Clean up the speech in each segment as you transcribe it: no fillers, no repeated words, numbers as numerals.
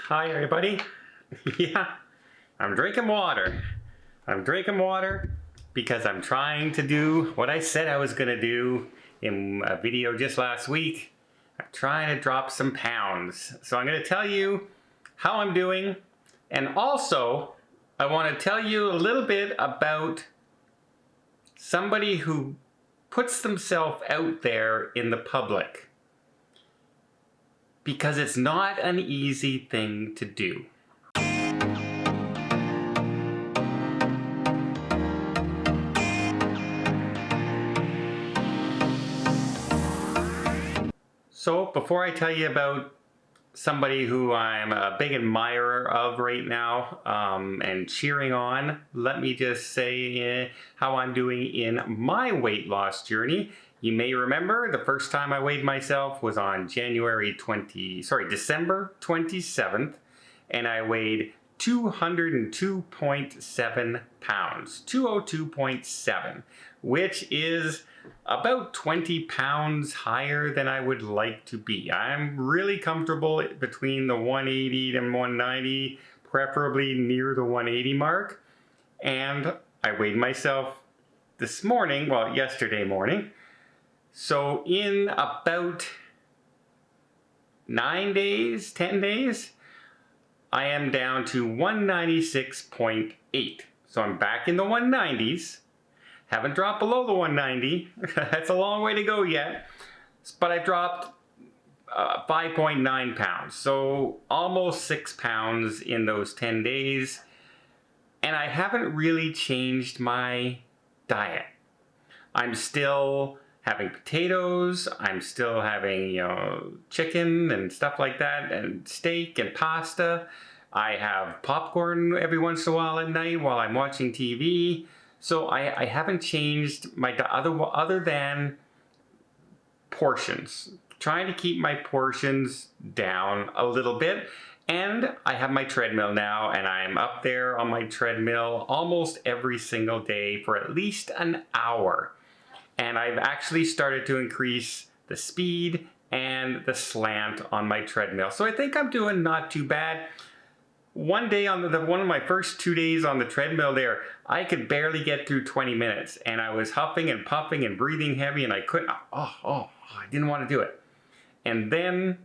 Hi everybody. Yeah, I'm drinking water. I'm drinking water because I'm trying to do what I said I was gonna do in a video just last week. I'm trying to drop some pounds. So I'm gonna tell you how I'm doing, and also I want to tell you a little bit about somebody who puts themselves out there in the public, because it's not an easy thing to do. So before I tell you about somebody who I'm a big admirer of right now and cheering on, let me just say how I'm doing in my weight loss journey. You may remember the first time I weighed myself was on December 27th, and I weighed 202.7 pounds, 202.7, which is about 20 pounds higher than I would like to be. I'm really comfortable between the 180 and 190, preferably near the 180 mark. And I weighed myself this morning, well, yesterday morning. So in about 9 days, 10 days, I am down to 196.8. So I'm back in the 190s. Haven't dropped below the 190. That's a long way to go yet. But I dropped 5.9 pounds. So almost 6 pounds in those 10 days. And I haven't really changed my diet. I'm still having potatoes. I'm still having, chicken and stuff like that, and steak and pasta. I have popcorn every once in a while at night while I'm watching TV. So I haven't changed my diet other than portions. Trying to keep my portions down a little bit. And I have my treadmill now, and I'm up there on my treadmill almost every single day for at least an hour. And I've actually started to increase the speed and the slant on my treadmill. So I think I'm doing not too bad. One day on one of my first 2 days on the treadmill there, I could barely get through 20 minutes, and I was huffing and puffing and breathing heavy, and I couldn't, I didn't want to do it. And then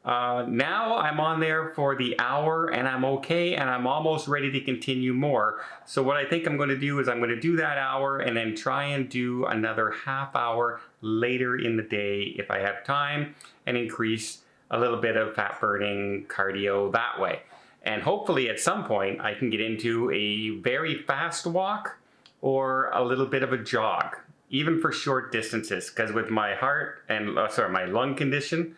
now I'm on there for the hour, and I'm okay, and I'm almost ready to continue more. So what I think I'm going to do is I'm going to do that hour and then try and do another half hour later in the day if I have time, and increase a little bit of fat burning cardio that way. And hopefully at some point I can get into a very fast walk or a little bit of a jog, even for short distances, because with my heart and my lung condition,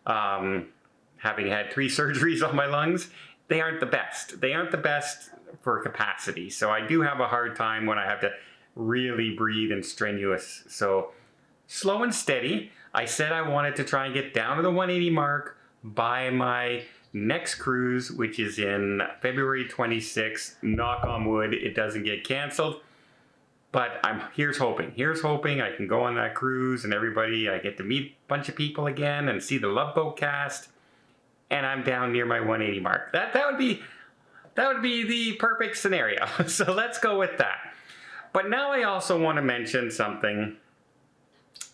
having had 3 surgeries on my lungs, they aren't the best. They aren't the best for capacity. So I do have a hard time when I have to really breathe and strenuous. So slow and steady. I said I wanted to try and get down to the 180 mark by my next cruise, which is in February 26th. Knock on wood, it doesn't get canceled. But here's hoping. Here's hoping I can go on that cruise and I get to meet a bunch of people again and see the Love Boat cast, and I'm down near my 180 mark. That would be the perfect scenario. So let's go with that. But now I also want to mention something.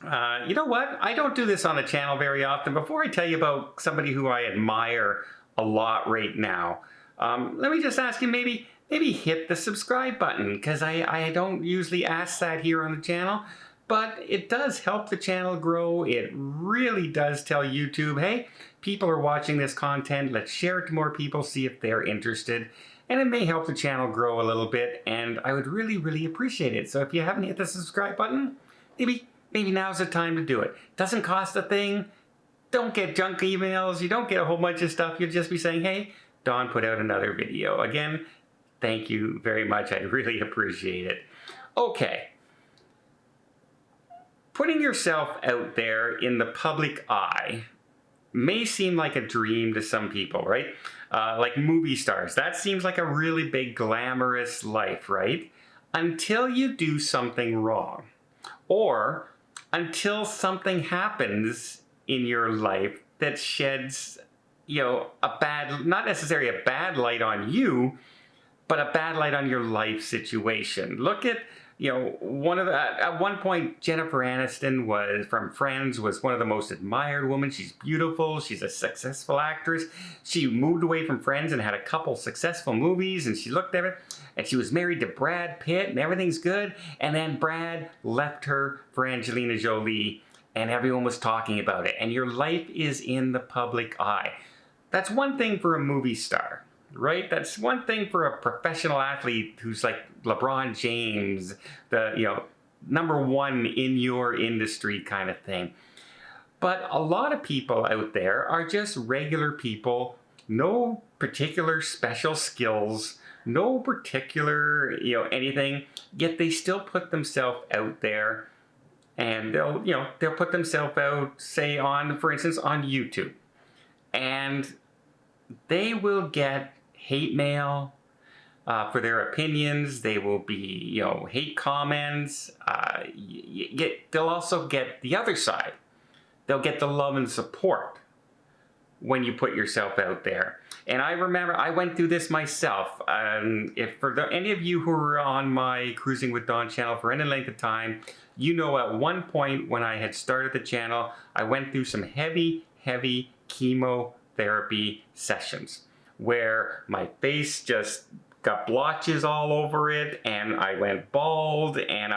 You know what? I don't do this on the channel very often. Before I tell you about somebody who I admire a lot right now, let me just ask you maybe hit the subscribe button, because I don't usually ask that here on the channel, but it does help the channel grow. It really does tell YouTube, hey, people are watching this content, let's share it to more people, see if they're interested, and it may help the channel grow a little bit, and I would really, really appreciate it. So if you haven't hit the subscribe button, maybe now's the time to do it. Doesn't cost a thing, don't get junk emails, you don't get a whole bunch of stuff, you'll just be saying, hey, Don put out another video. Again, thank you very much. I really appreciate it. Okay. Putting yourself out there in the public eye may seem like a dream to some people, right? Like movie stars. That seems like a really big glamorous life, right? Until you do something wrong. Or until something happens in your life that sheds a bad, not necessarily a bad light on you, but a bad light on your life situation. Look at, at one point, Jennifer Aniston from Friends, was one of the most admired women. She's beautiful. She's a successful actress. She moved away from Friends and had a couple successful movies, and she looked at it, and she was married to Brad Pitt, and everything's good. And then Brad left her for Angelina Jolie, and everyone was talking about it. And your life is in the public eye. That's one thing for a movie star, right? That's one thing for a professional athlete who's like LeBron James, the number one in your industry kind of thing. But a lot of people out there are just regular people, no particular special skills, no particular anything, yet they still put themselves out there, and they'll put themselves out, say, for instance on YouTube. And they will get hate mail for their opinions. They will be, hate comments. They'll also get the other side. They'll get the love and support when you put yourself out there. And I remember I went through this myself. Any of you who were on my Cruising with Don channel for any length of time, at one point when I had started the channel, I went through some heavy chemotherapy sessions where my face just got blotches all over it, and I went bald, and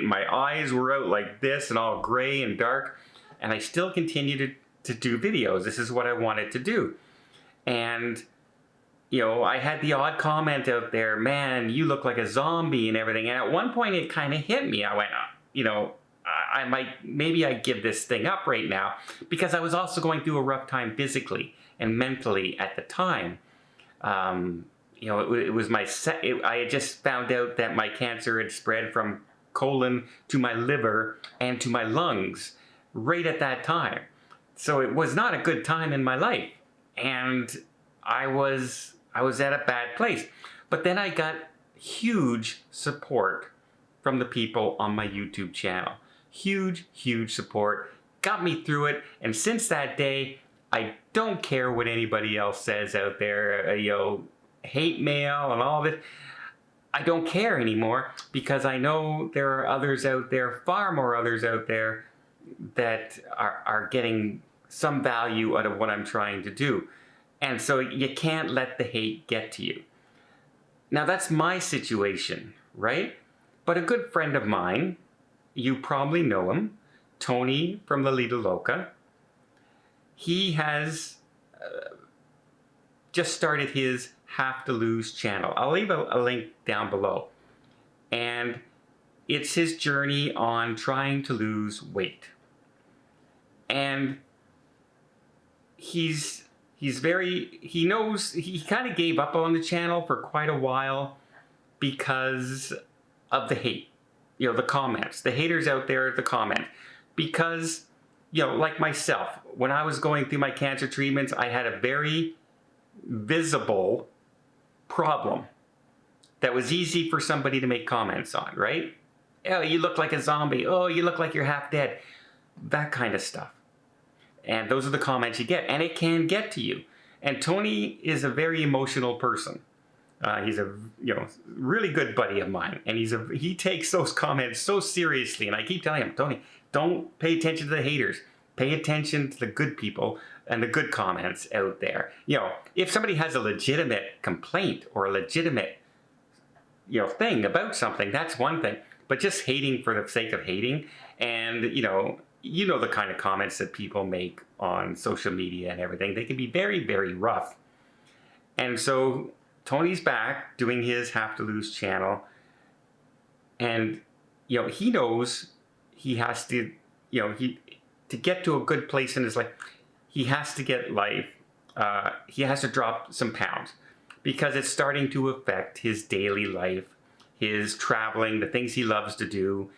my eyes were out like this and all gray and dark, and I still continued to do videos. This is what I wanted to do. And I had the odd comment out there, man, you look like a zombie and everything. And at one point it kind of hit me. I went, maybe I give this thing up right now, because I was also going through a rough time physically and mentally at the time. It was I had just found out that my cancer had spread from colon to my liver and to my lungs right at that time. So it was not a good time in my life, and I was at a bad place. But then I got huge support from the people on my YouTube channel. Huge support. Got me through it. And since that day, I don't care what anybody else says out there, hate mail and all of it. I don't care anymore, because I know there are others out there, far more others out there, that are getting some value out of what I'm trying to do. And so you can't let the hate get to you. Now that's my situation, right? But a good friend of mine, you probably know him, Tony from La Lita Loca. He has just started his Have to Lose channel. I'll leave a link down below. And it's his journey on trying to lose weight. And he knows he kind of gave up on the channel for quite a while because of the hate, the comments, the haters out there, the comment. Because, like myself, when I was going through my cancer treatments, I had a very visible problem that was easy for somebody to make comments on, right? Oh, you look like a zombie. Oh, you look like you're half dead. That kind of stuff. And those are the comments you get, and it can get to you. And Tony is a very emotional person. He's a really good buddy of mine, and he takes those comments so seriously. And I keep telling him, Tony, don't pay attention to the haters. Pay attention to the good people and the good comments out there. If somebody has a legitimate complaint or a legitimate thing about something, that's one thing. But just hating for the sake of hating, and the kind of comments that people make on social media and everything, they can be very, very rough. And so Tony's back doing his Have to Lose channel, and he knows he has to to get to a good place in his life, he has to he has to drop some pounds, because it's starting to affect his daily life, his traveling, the things he loves to do.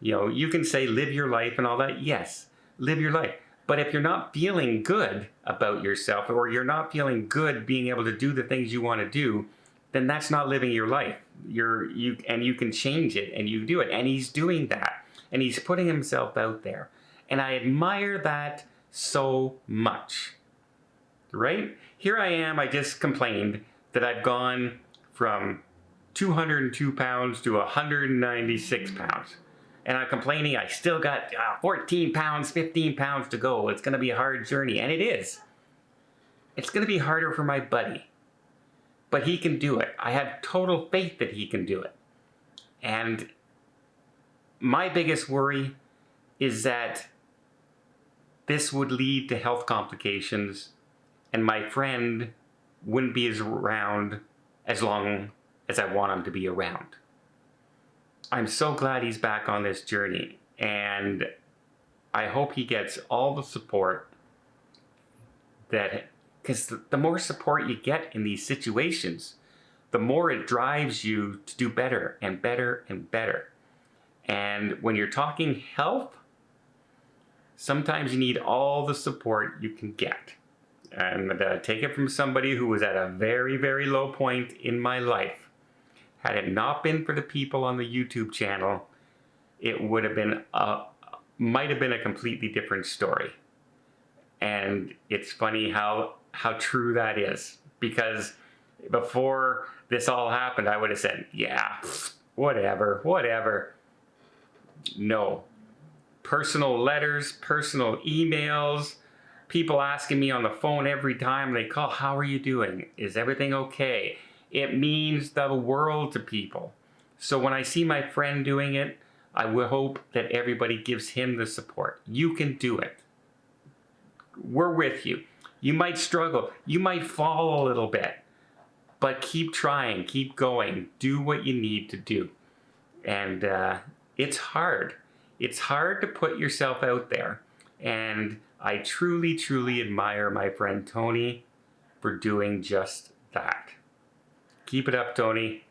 You can say live your life and all that. Yes, live your life. But if you're not feeling good about yourself, or you're not feeling good being able to do the things you want to do, then that's not living your life. You can change it, and you do it. And he's doing that. And he's putting himself out there. And I admire that so much. right? Here I am, I just complained that I've gone from 202 pounds to 196 pounds. And I'm complaining I still got 14 pounds, 15 pounds to go. It's going to be a hard journey, and it is. It's going to be harder for my buddy. But he can do it. I have total faith that he can do it. And my biggest worry is that this would lead to health complications, and my friend wouldn't be around as long as I want him to be around. I'm so glad he's back on this journey, and I hope he gets all the support because the more support you get in these situations, the more it drives you to do better and better and better. And when you're talking health, sometimes you need all the support you can get. And take it from somebody who was at a very, very low point in my life. Had it not been for the people on the YouTube channel, it would have been might have been a completely different story. And it's funny how true that is, because before this all happened, I would have said, yeah, whatever. No. Personal letters, personal emails, people asking me on the phone every time they call, how are you doing? Is everything okay? It means the world to people. So when I see my friend doing it, I will hope that everybody gives him the support. You can do it. We're with you. You might struggle. You might fall a little bit. But keep trying. Keep going. Do what you need to do. And it's hard. It's hard to put yourself out there. And I truly, truly admire my friend Tony for doing just that. Keep it up, Tony.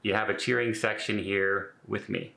You have a cheering section here with me.